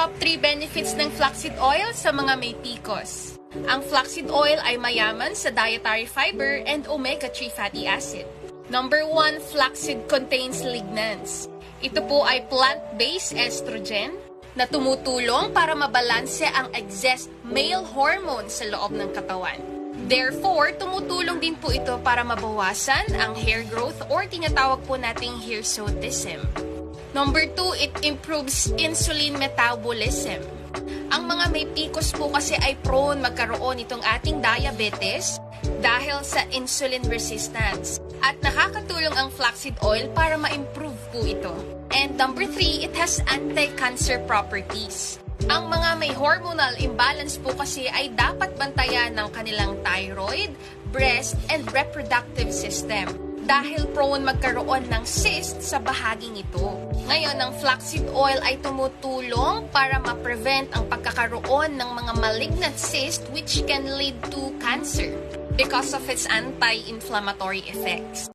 Top 3 benefits ng flaxseed oil sa mga may PCOS. Ang flaxseed oil ay mayaman sa dietary fiber and omega-3 fatty acid. Number 1, flaxseed contains lignans. Ito po ay plant-based estrogen na tumutulong para mabalanse ang excess male hormone sa loob ng katawan. Therefore, tumutulong din po ito para mabawasan ang hair growth or tinatawag po nating hirsutism. Number 2, it improves insulin metabolism. Ang mga may PCOS po kasi ay prone magkaroon itong ating diabetes dahil sa insulin resistance. At nakakatulong ang flaxseed oil para ma-improve po ito. And number 3, it has anti-cancer properties. Ang mga may hormonal imbalance po kasi ay dapat bantayan ng kanilang thyroid, breast, and reproductive system dahil prone magkaroon ng cyst sa bahaging ito. Ngayon, ang flaxseed oil ay tumutulong para ma-prevent ang pagkakaroon ng mga malignant cyst which can lead to cancer because of its anti-inflammatory effects.